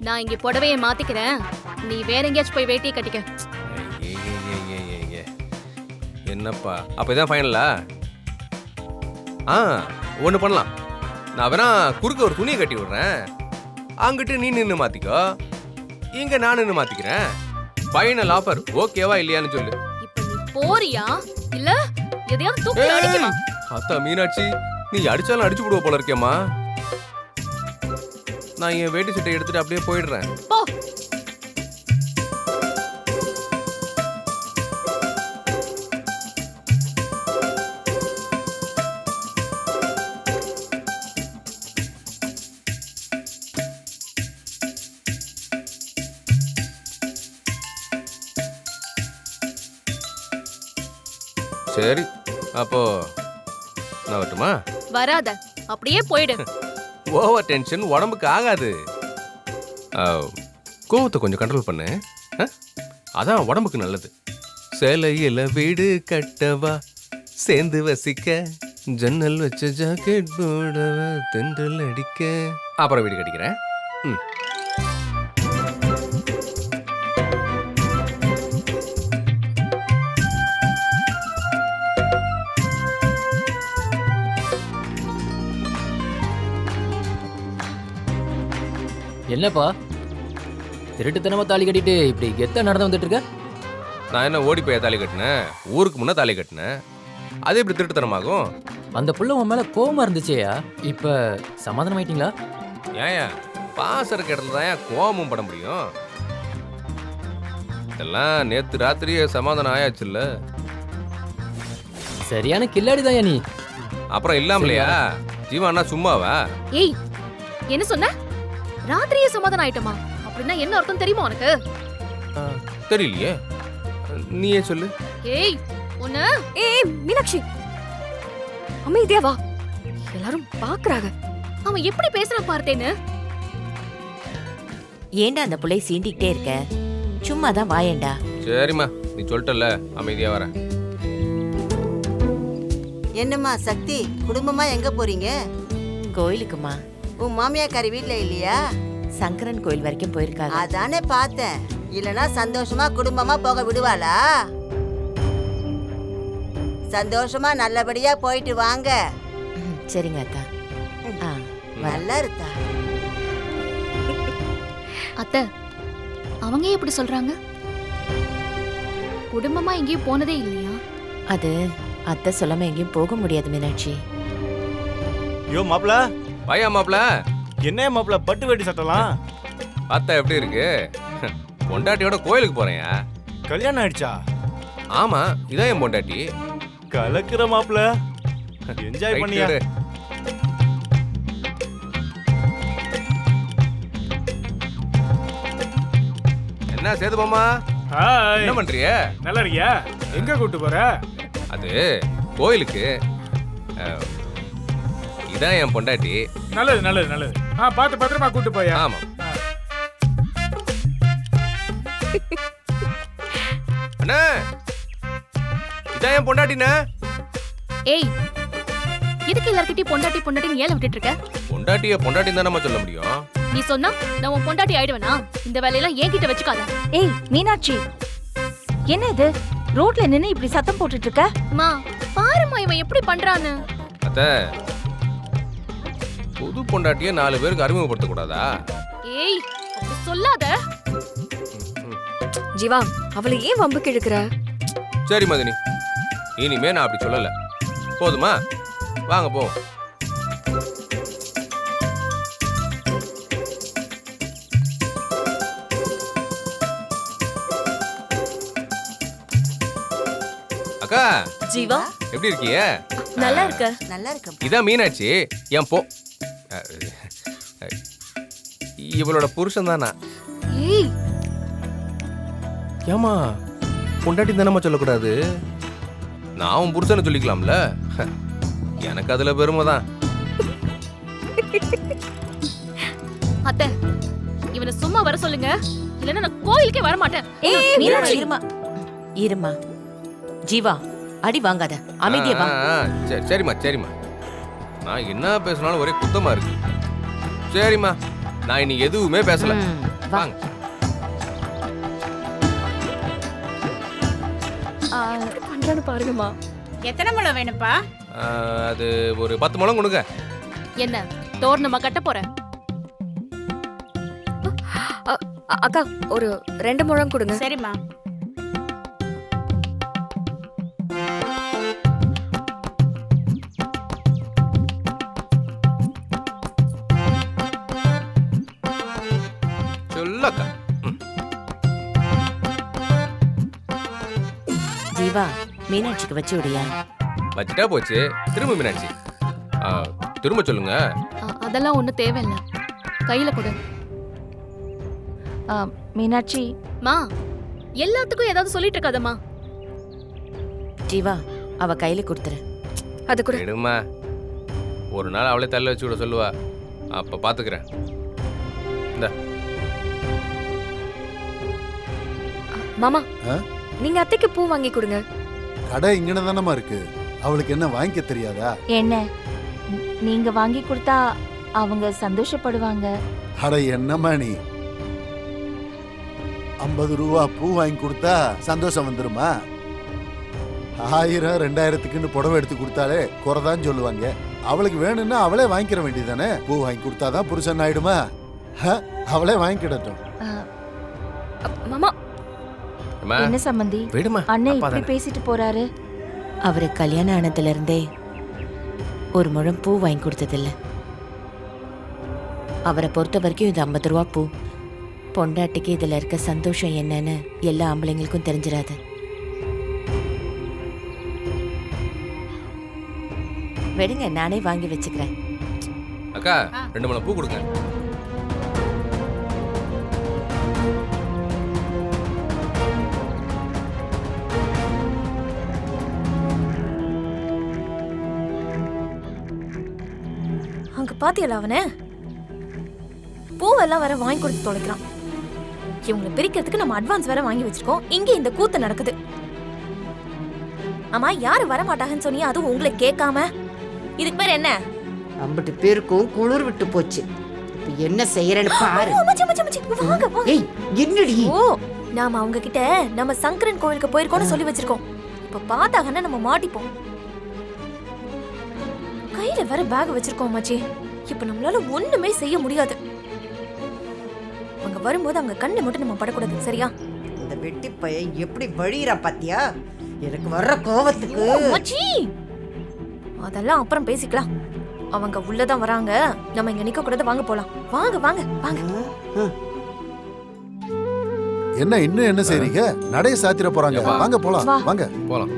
நான் இங்க புடவைய மாத்திக்கிறேன், நீ வேற எங்கேயாச்சும் போய் வேட்டியை கட்டிக்க. என்னப்பா அப்ப இதான் ஃபைனலா? ஒன்று பண்ணலாம். நான் வேணா குறுக்க ஒரு துணியை கட்டி விடுறேன், அங்கிட்டு நீ நின்று மாத்திக்கோ, இங்க நான் நின்று மாத்திக்கிறேன். ஃபைனல் ஆஃபர் ஓகேவா இல்லையான்னு சொல்லு. இப்ப நீ போறியா இல்ல எதையாவது தூக்கி அடிக்குமா? அத்தா மீனாட்சி, நீ அடிச்சாலும் அடிச்சு விடுவ போல இருக்கேம்மா. நான் என் வேட்டி சட்டை எடுத்துட்டு அப்படியே போயிடுறேன். போ. சரி, அப்போ நான் வரட்டுமா? வராத, அப்படியே போயிடு. ஓவர் டென்ஷன் உடம்புக்கு ஆகாது. கோவத்தை கொஞ்சம் கண்ட்ரோல் பண்ணு, அதான் உடம்புக்கு நல்லது. சேலையில வீடு கட்டவா, சேர்ந்து வசிக்க, ஜன்னல் வச்ச ஜாக்கெட் போடவா, தென்றல் அடிக்க. அப்புறம் வீடு கட்டிக்கிறேன். என்னப்பா திருட்டுத்தனமா தாலி கட்டிட்டு இப்படி கெத்த நடந்து வந்துட்டு இருக்க? நான் என்ன ஓடி போய் தாலி கட்டினேன்? ஊருக்கு முன்னே தாலி கட்டினேன். அது எப்படி திருட்டுத்தனமாகும்? அந்த புள்ள உன் மேல கோவமா இருந்துச்சேயா, இப்ப சமாதானம் ஆயிட்டீங்களா? ஏன் பாச இருக்க இடத்துல தான் ஏன் கோபமும் பட முடியும்? இதெல்லாம் நேத்து ராத்திரியே சமாதானம் ஆயாச்சுல்ல. சரியான கில்லாடிதான் நீ. அப்புறம் இல்லாமலையா ஜீவானா சும்மாவா? ஏய், என்ன சொன்ன? ராத்திரியே சமாதானம் ஆயிட்டமா? அப்படின்னா என்ன அர்த்தம் தெரியுமா உனக்கு? தெரியலையே, நீயே சொல்லு. ஏய் உன்ன. ஏய் மீனாட்சி, அமைதியா வா, எல்லாரும் பாக்குறாங்க. அவன் எப்படி பேசுறான் பார்த்தேன்னு. ஏண்டா அந்த புள்ளை சீண்டிக்கிட்டே இருக்க? சும்மா தான் வாயேண்டா. சரிம்மா, நீ சொல்லிட்டல, அமைதியா வரேன். என்னம்மா சக்தி, குடும்பமா எங்க போறீங்க? கோயிலுக்குமா. உன் மாமியாக்காரி வீட்ல இல்லையா? சங்கரன் கோயில் வரைக்கும் போயிருக்காங்க. அதானே பார்த்தேன். இல்லனா சந்தோஷமா குடும்பமா போக விடுவாளா? சந்தோஷமா நல்லபடியா போயிட்டு வாங்க. சரிங்க அத்தா. நல்லா இருக்கா அத்தை? அவங்க எப்படி சொல்றாங்க? குடும்பமா எங்கேயும் போனதே இல்லையா? அது அத்தை சொல்லாம எங்கேயும் போக முடியாது மீனாட்சி. யோ மாப்ள, பையா மாப்ள, என்ன மாப்ள பட்டு வேட்டி சட்டலாம்? பார்த்தா எப்படி இருக்கு? பொண்டாட்டியோட கோயிலுக்கு போறேன். கல்யாணம் ஆயிடுச்சா? ஆமா, இதான் என் பொண்டாட்டி. கலக்குற மாப்ள, என்ஜாய் பண்ணியா? என்ன சேது மாமா, ஹாய், என்ன பண்றிய? நல்லா இருக்கியா? எங்க கூட்டு போற? அது கோயிலுக்கு. இதான் என் பொண்டாட்டி. நல்லது நல்லது நல்லது. பார்த்து பத்திரமா கூட்டு போயா. ஆமா. அண்ணா, இதான் என் பொண்டாட்டினா. ஏய், எதுக்கு எல்லார்கிட்டயும் பொண்டாட்டி பொண்டாட்டின்னு ஏல விட்டுட்டு இருக்க? பொண்டாட்டிய பொண்டாட்டி தான் நம்ம சொல்ல முடியும். நீ சொன்னா நான் உன் பொண்டாட்டி ஆயிடுவேனா? இந்த வேலையெல்லாம் என்கிட்ட வச்சுக்காத. ஏய் மீனாட்சி, என்ன இது ரோட்ல நின்னு இப்படி சத்தம் போட்டுட்டு இருக்க? மா பாருமா இவன் எப்படி பண்றான்னு. அத்த, புது பொண்டாட்டிய 4 பேருக்கு அறிமுகப்படுத்த கூடாதா? ஏய், அப்படி சொல்லாத. ஜீவா, அவளை ஏன் வம்புக்கு இழுக்கிற? சரி மதினி, இனிமே நான் அப்படி சொல்லல. போதுமா? வாங்க போ. அக்கா, ஜீவா, எப்படி இருக்கீங்க? நல்லா இருக்க. நல்லா இருக்க. இதான் மீனாட்சி, என் இவளோட புருஷன் தானா? ஏய், ஏமா பொண்டாட்டி தானம்மா சொல்லக்கூடாது? நான் உன் புருஷனை சொல்லிக்கலாம்ல. எனக்கு அதுல பெருமை தான். அத்தை, இவனை சும்மா வர சொல்லுங்க, இல்லன்னா நான் கோயிலுக்கே வர மாட்டேன். ஏய் மீனாட்சி, இருமா. ஜீவா, அடி வாங்காத, அமைதியா வா. சரிம்மா சரிம்மா, நான் என்ன பேசினாலும் ஒரே குத்தமா இருக்கு. சரிம்மா, நான் இன்னைக்கு எதுவுமே பேசல. வாங்க பண்றான்னு பாருங்கம்மா. எத்தனை முழம் வேணும்ப்பா? அது ஒரு 10 முழம் கொடுங்க. என்ன தோரணமா கட்ட போறேன்? அக்கா ஒரு 2 முழம் கொடுங்க. சரிம்மா. சொல்லக்கா. ஜீவா, மீனாட்சிக்கு வச்சு விடியா? வச்சுட்டா போச்சு. திரும்ப மீனாட்சி. திரும்ப சொல்லுங்க. அதெல்லாம் ஒண்ணு தேவையில்ல. கையில கொடு. மீனாட்சி, மா எல்லாத்துக்கும் ஏதாவது சொல்லிட்டு இருக்காதம்மா. ஜீவா, அவ கையில கொடுத்துரு. அது கூட எடுமா. ஒரு நாள் அவளே தள்ள வச்சு விட சொல்லுவா. அப்ப பாத்துக்கிறேன். இந்த மாமா ஆ? நீங்க அத்தைக்கு பூ வாங்கி கொடுங்க. கடை இங்கன தானமா இருக்கு, அவளுக்கு என்ன வாங்கிக்க தெரியாதா? என்ன நீங்க வாங்கி கொடுத்தா அவங்க சந்தோஷப்படுவாங்க. அட என்னம்மா நீ, 50 ரூபா பூ வாங்கி கொடுத்தா சந்தோஷம் வந்துருமா? 1000 2000க்குன்னு புடவை எடுத்து கொடுத்தாலே குறைதான் சொல்லுவாங்க. அவளுக்கு வேணும்னா அவளே வாங்கிக்கிற வேண்டியதானே. பூ வாங்கி கொடுத்தாதான் புருஷன் ஆயிடுமா? அவளே வாங்கிக்கிடட்டும். மாமா அம்மா, என்ன சம்பந்தி, விடுமா. அண்ணன் அப்பா இப்படி தானே. பேசிட்டு போறாரு? அவரு கல்யாணம் ஆனதுல இருந்தே ஒரு முழம் பூ வாங்கி கொடுத்ததில்ல. அவரை பொறுத்த வரைக்கும் இது 50 ரூபா பூ. பொண்டாட்டிக்கு இதுல இருக்க சந்தோஷம் என்னன்னு எல்லா ஆம்பளைங்களுக்கும் தெரிஞ்சிடாது. விடுங்க, நானே வாங்கி வச்சுக்கிறேன். அக்கா 2 முழம் பூ கொடுங்க. அங்க பாத்தியல அவன பூவெல்லாம் வேற வாங்கி கொடுத்து தொலைக்கிறான். இவங்களை பிரிக்கிறதுக்கு நம்ம அட்வான்ஸ் வேற வாங்கி வச்சிருக்கோம். இங்க இந்த கூத்து நடக்குது. ஆமா, யாரு வர மாட்டாங்கன்னு சொன்னீங்க, அதுவும் உங்களை கேட்காம. இதுக்கு பேர் என்ன? அம்பிட்டு பேருக்கும் குளிர் விட்டு போச்சு. இப்ப என்ன செய்யறேன்னு பாரு. மச்சி, மச்சி, மச்சி, வாங்க, வாங்க. ஏய், என்னடி? ஓ, நாம அவங்க கிட்ட நம்ம சங்கரன் கோவிலுக்கு போயிருக்கோம்னு சொல்லி வச்சிருக்கோம். இப்ப பார்த்தாங்கன்னா நம்ம மாட்டிப்போம். கையில வேற பேக் வச்சிருக்கோம் மச்சி. இப்ப நம்மளால ஒண்ணுமே செய்ய முடியாது. அவங்க வரும்போது அவங்க கண்ணை மட்டும் நம்ம படக்கூடாது, சரியா? இந்த வெட்டி பையன் எப்படி வழியிறான் பாத்தியா? எனக்கு வர்ற கோவத்துக்கு. மச்சி, அதெல்லாம் அப்புறம் பேசிக்கலாம். அவங்க உள்ளதான் வராங்க, நம்ம இங்க நிக்க கூடாது. வாங்க போலாம். வாங்க வாங்க வாங்க. என்ன இன்னும் என்ன செய்றீங்க? நடைய சாத்திர போறாங்க. ஏப்பா. வாங்க போலாம். வா. வாங்க. போலாம்.